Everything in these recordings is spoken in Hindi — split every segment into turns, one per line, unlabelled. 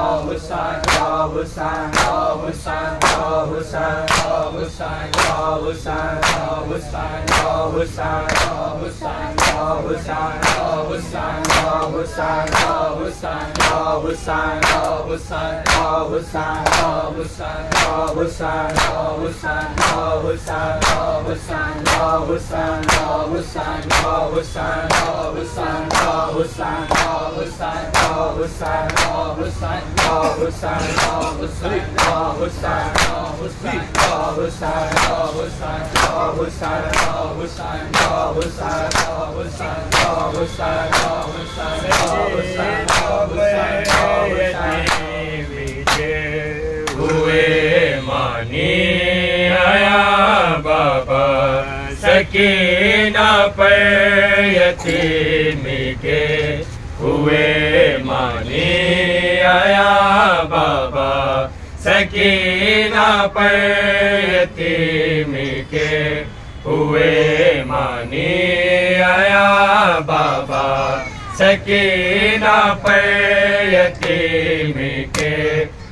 सकीना पर यतीम के हुए मानी आया बाबा। सकीना पर यतीम के हुए मानी आया बाबा। सकीना पर यतीम के हुए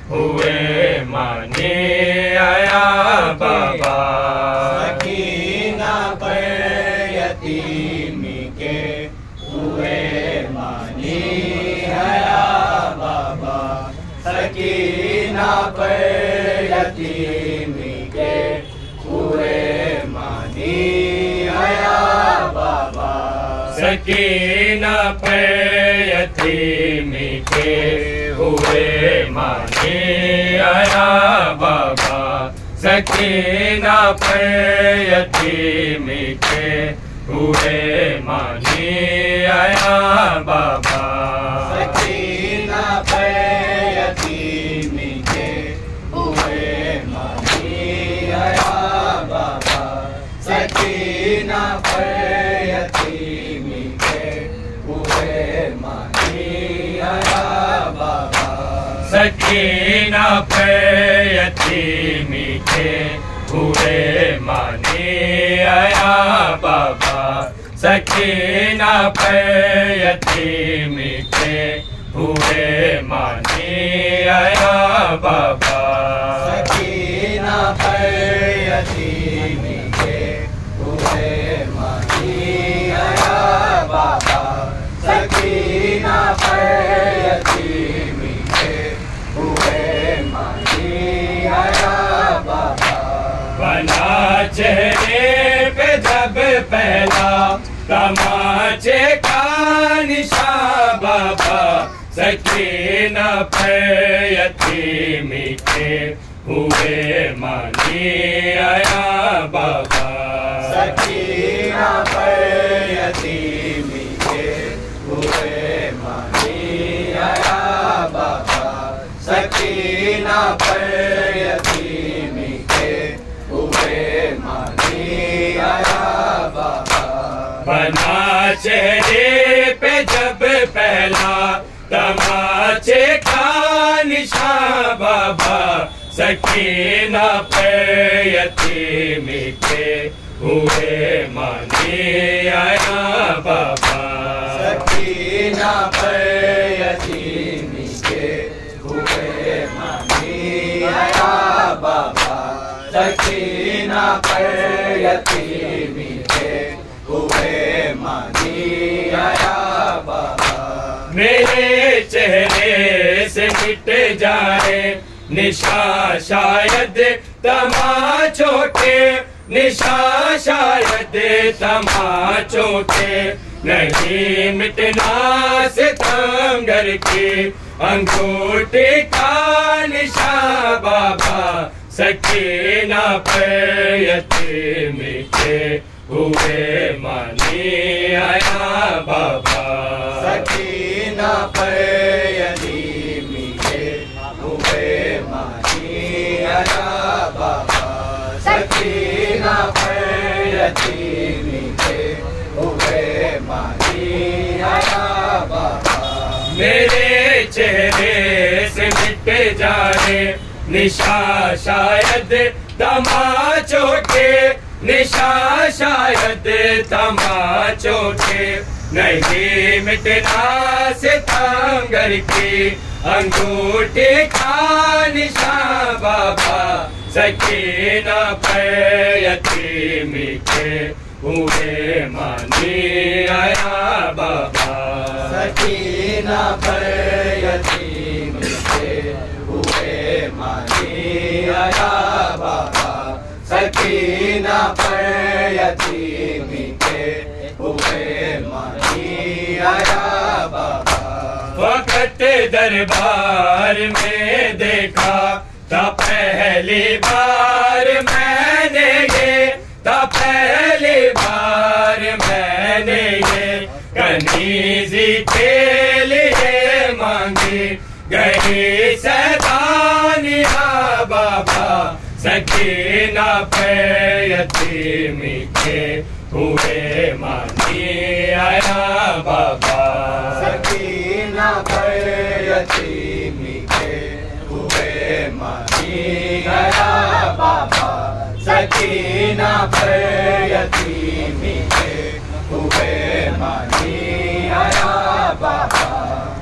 मानी आया बाबा।
सकीना पर यतीम के हुए मानी आया बाबा।
सकीना पर यतीम के हुए मानी आया बाबा। सकीना पर यतीम के हुए मानी आया बाबा।
सकीना पर यतीम के हुए मानी आया बाबा। सकीना पर यतीम के हुए मानी आया बाबा।
सकीना पर यतीम के हुए मानी आया बाबा। सकीना पर यतीम के हुए मानी आया बाबा।
सकीना पर यतीम के हुए मानी आया बाबा। सकीना पर यतीम के हुए मानी आया बाबा।
बना चेहरे पे जब पहला तमाचे का निशान बाबा। सकीना पर यतीम के हुए मानी आया बाबा।
सकीना पर यतीम के हुए मानी आया बाबा। सकीना पर यतीम के हुए
बना चेहरे पे जब पहला तमाचे का निशान बाबा, सकीना पे यतीमी के हुए मानी आया बाबा।
सकीना पे यतीमी के हुए मानी आया बाबा। सकीना पे यतीमी के हुए मानी आया बाबा।
मेरे चेहरे से मिट जाए निशा शायद तमाचों के, निशा शायद तमाचों के, नहीं मिटना सितमगर की अंगूठे का निशा बाबा। सकीना पे यतीमी के हुए मानी आया बाबा।
सकीना पे यतीमी के हुए मानी आया बाबा। सकीना पे यतीमी के हुए मानी आया बाबा।
मेरे चेहरे से मिट जाए निशा शायद तमाचों के, निशा शायद तमाचों के, नहीं मिटना सितमगर की अंगूठे का निशान बाबा। सकीना पे यतीमी के हुए मानी आया बाबा।
सकीना पे यतीमी के हुए मानी आया बाबा। सकीना पे यतीमी के हुए मानी आया बाबा।
वक्त दरबार में देखा था पहली बार मैंने ये, था पहली बार मैंने ये, कनीज़ी के लिए मांगी गई सैतानिया बाबा। सकीना पे यतीमी के हुए मानी आया बाबा।
सकीना पे यतीमी के हुए मानी आया बाबा। सकीना पे यतीमी के हुए मानी आया बाबा।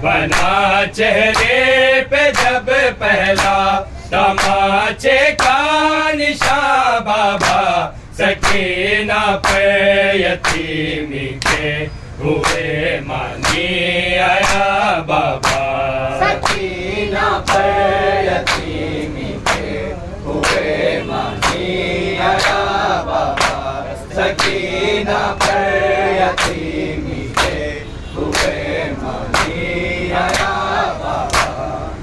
बना चेहरे पे जब पहला तमाचे का निशान बाबा। सकीना पे यतीमी के हुए मानी आया बाबा।
सकीना पे यतीमी के हुए मानी आया बाबा। सकीना पे यतीमी के हुए मानी आया बाबा।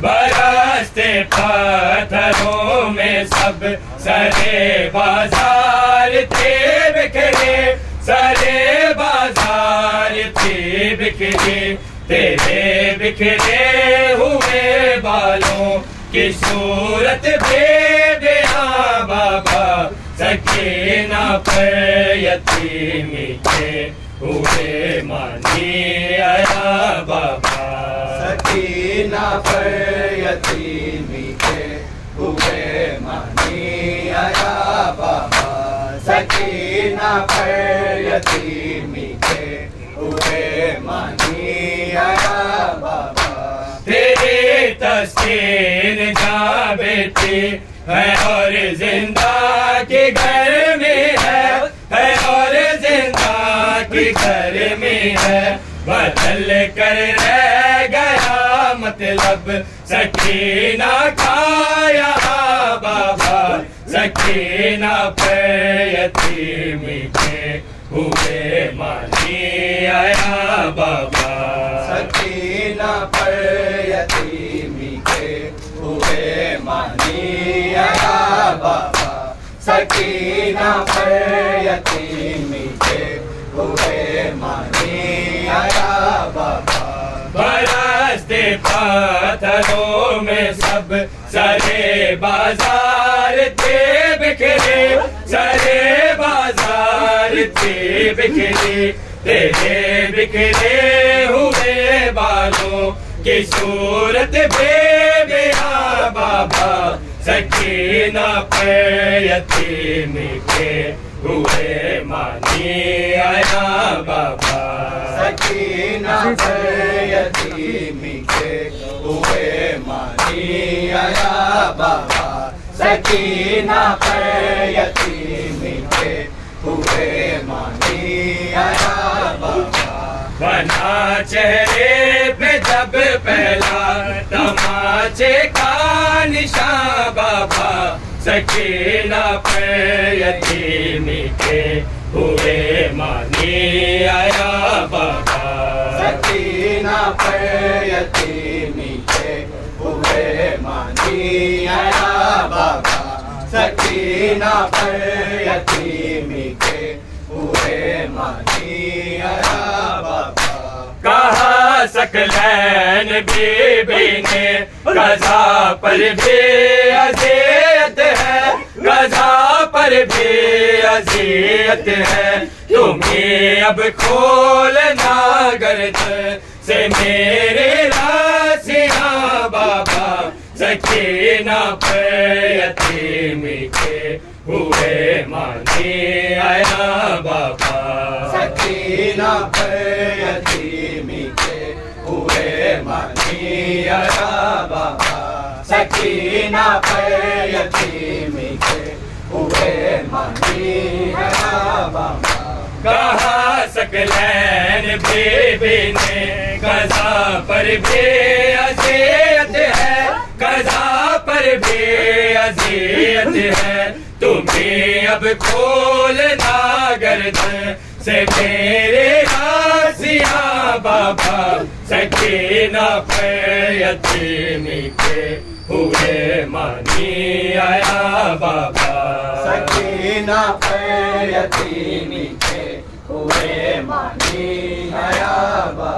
बरसते पत्थरों में सब सरे बाजार थे बिखरे, सरे बाजार थे बिखरे, तेरे बिखरे हुए बालों की सूरत भेदिया बाबा। सकीना पे यतीमी के हुए मानी आया बाबा।
सकीना पे यतीमी के हुए मानी आया बाबा। सकीना पे यतीमी के हुए मानी आया बाबा।
तेरी तस्वीर जा बेटी है और जिंदा के घर में है और जिंदा के घर में है। बदल कर रह गया मतलब सकीना खाया बाबा। सकीना पे यतीमी के हुए मानी आया बाबा।
सकीना पे यतीमी के हुए मानी आया बाबा। सकीना पे यतीमी के हुए मानी आया बाबा।
बरसते पत्थरों में सब सरे बाजार थे बिखरे, सरे बाजार थे बिखरे, तेरे बिखरे हुए बालों की सूरत बेबेहा बाबा, सकीना पर यतीमी के हुए मानी आया बाबा,
सकीना पर यतीमी के हुए मानी आया बाबा, सकीना पर यतीमी के हुए मानी आया बाबा।
बना चेहरे पे जब पहला तमाचे का निशान बाबा, सकीना पर यतीमी के हुए मानी आया बाबा,
सकीना पर यतीमी के हुए मानी आया बाबा, सकीना पर यतीमी के हुए मानी आया बाबा।
कहा सकलैन बीबी ने कज़ा पर भी अज़ियत है, कज़ा पर भी अज़ियत है, तुम्हें अब खोलना गर्दन से मेरे रासियां बाबा, सकीना पर यतीमी के हुए मानी आया बाबा,
सकीना पर यतीमी के हुए मानी आया बाबा, सकीना पर यतीमी के हुए मानी आया बाबा।
कहा सकलैन बीबी ने कज़ा पर भी अज़ियत है, कज़ा पर भी अज़ियत है, तुम्हें अब खोलना गर्दन से मेरे रासियां बाबा, सकीना पर यतीमी के हुए मानी आया बाबा,
सकीना पर यतीमी के हुए मानी आया बाबा।